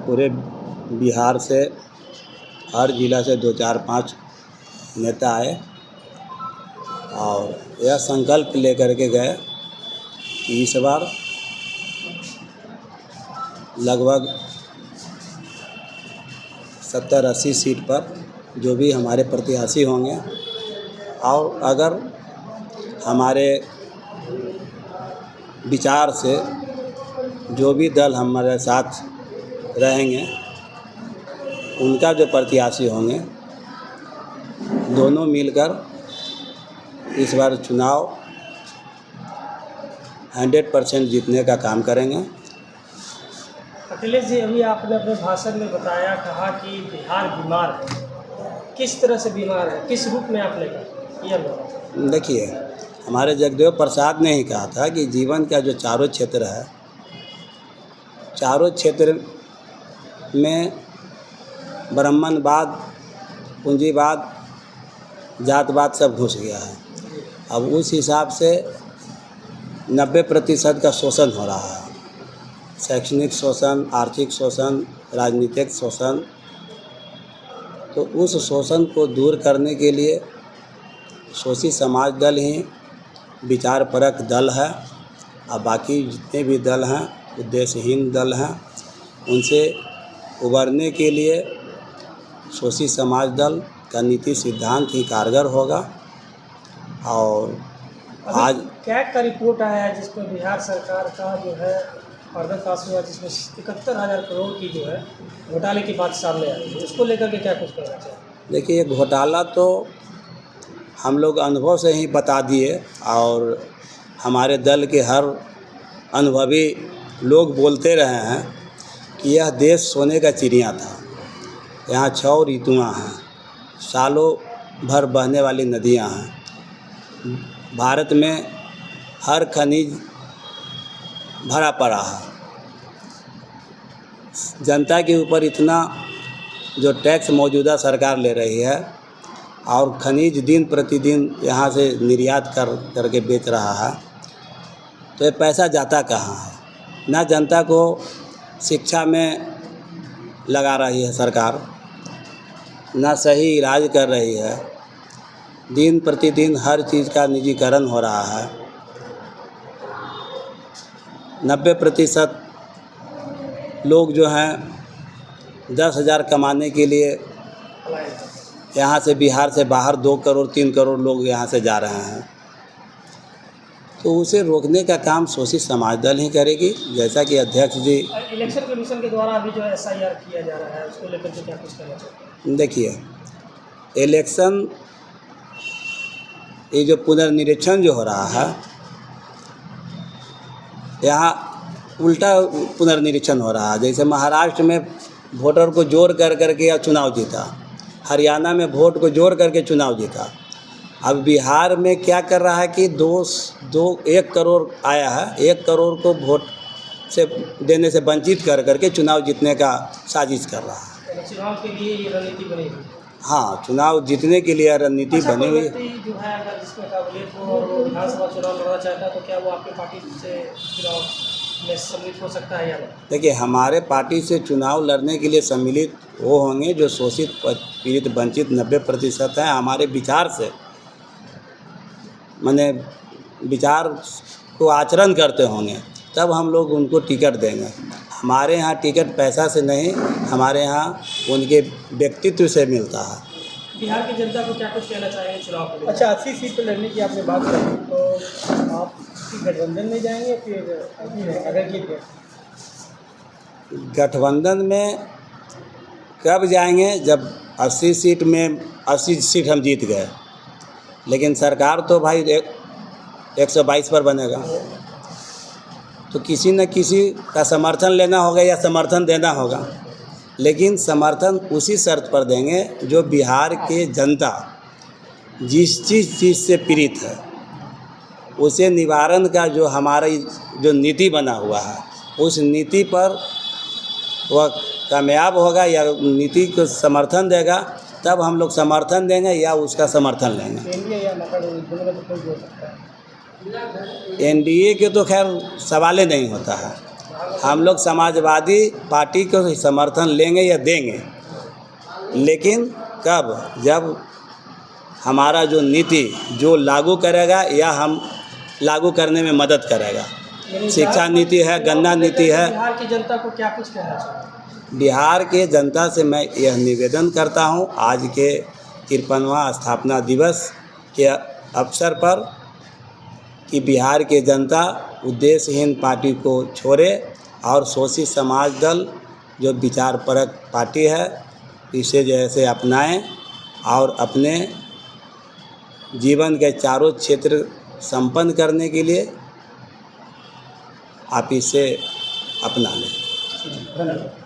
पूरे बिहार से, हर जिला से 2 4 5 नेता आए और यह संकल्प लेकर के गए कि इस बार लगभग 70-80 सीट पर जो भी हमारे प्रत्याशी होंगे, और अगर हमारे विचार से जो भी दल हमारे साथ रहेंगे उनका जो प्रत्याशी होंगे, दोनों मिलकर इस बार चुनाव 100% जीतने का काम करेंगे। अखिलेश जी, अभी आपने अपने भाषण में कहा कि बिहार बीमार है। किस तरह से बीमार है, किस रूप में आप लेकर ये? देखिए, हमारे जगदेव प्रसाद ने ही कहा था कि जीवन का जो चारों क्षेत्र है, चारों क्षेत्र में ब्राह्मणवाद, पूंजीवाद, जातवाद सब घुस गया है। अब उस हिसाब से 90% का शोषण हो रहा है, शैक्षणिक शोषण, आर्थिक शोषण, राजनीतिक शोषण। तो उस शोषण को दूर करने के लिए शोषित समाज दल ही विचारपरक दल है, और बाकी जितने भी दल हैं उद्देश्यहीन दल हैं। उनसे उबरने के लिए शोषित समाज दल का नीति सिद्धांत ही कारगर होगा। और आज क्या का रिपोर्ट आया है जिसमें बिहार सरकार का जो है पर्दाफाश हुआ, जिसमें 71,000 करोड़ की जो है घोटाले की बात सामने आई है, उसको लेकर के क्या कुछ कहना चाहिए? देखिए, घोटाला तो हम लोग अनुभव से ही बता दिए, और हमारे दल के हर अनुभवी लोग बोलते रहे हैं कि यह देश सोने का चिड़िया था। यहाँ 6 ऋतुआँ हैं, सालों भर बहने वाली नदियाँ हैं, भारत में हर खनिज भरा पड़ा है। जनता के ऊपर इतना जो टैक्स मौजूदा सरकार ले रही है, और खनिज दिन प्रतिदिन यहाँ से निर्यात करके बेच रहा है, तो ये पैसा जाता कहाँ है? ना जनता को शिक्षा में लगा रही है सरकार, ना सही इलाज कर रही है, दिन प्रतिदिन हर चीज़ का निजीकरण हो रहा है। 90% लोग जो हैं 10,000 कमाने के लिए यहाँ से, बिहार से बाहर 2 करोड़ 3 करोड़ लोग यहाँ से जा रहे हैं। तो उसे रोकने का काम शोषित समाज दल ही करेगी। जैसा कि अध्यक्ष जी, इलेक्शन कमीशन के द्वारा अभी जो SIR किया जा रहा है, उसको लेकर के क्या कुछ कहना चाहिए? देखिए, इलेक्शन, ये जो पुनर्निरीक्षण जो हो रहा है, यहाँ उल्टा पुनर्निरीक्षण हो रहा है। जैसे महाराष्ट्र में वोटर को जोड़ करके चुनाव जीता, हरियाणा में वोट को जोड़ करके चुनाव जीता। अब बिहार में क्या कर रहा है कि 1 करोड़ आया है, 1 करोड़ को वोट से देने से वंचित करके चुनाव जीतने का साजिश कर रहा है। चुनाव के लिए ये रणनीति बनी हुई? हाँ, चुनाव जीतने के लिए रणनीति बनी हुई है। जो है, अगर जिसमें काबिलियत हो और वो विधानसभा चुनाव लड़ना चाहता है, तो क्या वो आपकी पार्टी से चुनाव में सम्मिलित हो सकता है या नहीं? देखिए, हमारे पार्टी से चुनाव लड़ने के लिए सम्मिलित वो होंगे जो शोषित, पीड़ित, वंचित 90% हैं। हमारे विचार से, माने विचार को आचरण करते होंगे, तब हम लोग उनको टिकट देंगे। हमारे यहाँ टिकट पैसा से नहीं, हमारे यहाँ उनके व्यक्तित्व से मिलता है। बिहार की जनता को क्या कुछ कहना चाहेंगे चुनाव को? अच्छा, 80 सीट पर लड़ने की आपने बात करी, तो आप गठबंधन में जाएंगे फिर अगर जीत गए? गठबंधन में कब जाएंगे? जब 80 सीट में 80 सीट हम जीत गए। लेकिन सरकार तो भाई 122 पर बनेगा, तो किसी न किसी का समर्थन लेना होगा या समर्थन देना होगा। लेकिन समर्थन उसी शर्त पर देंगे जो बिहार के जनता जिस चीज़ से पीड़ित है, उसे निवारण का जो हमारी जो नीति बना हुआ है, उस नीति पर वह कामयाब होगा या नीति को समर्थन देगा, तब हम लोग समर्थन देंगे या उसका समर्थन लेंगे। एनडीए के तो खैर सवाल ही नहीं होता है। हम लोग समाजवादी पार्टी को समर्थन लेंगे या देंगे, लेकिन कब, जब हमारा जो नीति जो लागू करेगा या हम लागू करने में मदद करेगा। शिक्षा नीति है, गन्ना नीति है। बिहार की जनता को क्या कुछ कहना चाहिए? बिहार के जनता से मैं यह निवेदन करता हूं, आज के 53वां स्थापना दिवस के अवसर पर, कि बिहार के जनता उद्देश्यहीन पार्टी को छोड़े और शोषित समाज दल जो विचारपरक पार्टी है इसे जैसे अपनाएं और अपने जीवन के चारों क्षेत्र संपन्न करने के लिए आप इसे अपना लें। धन्यवाद।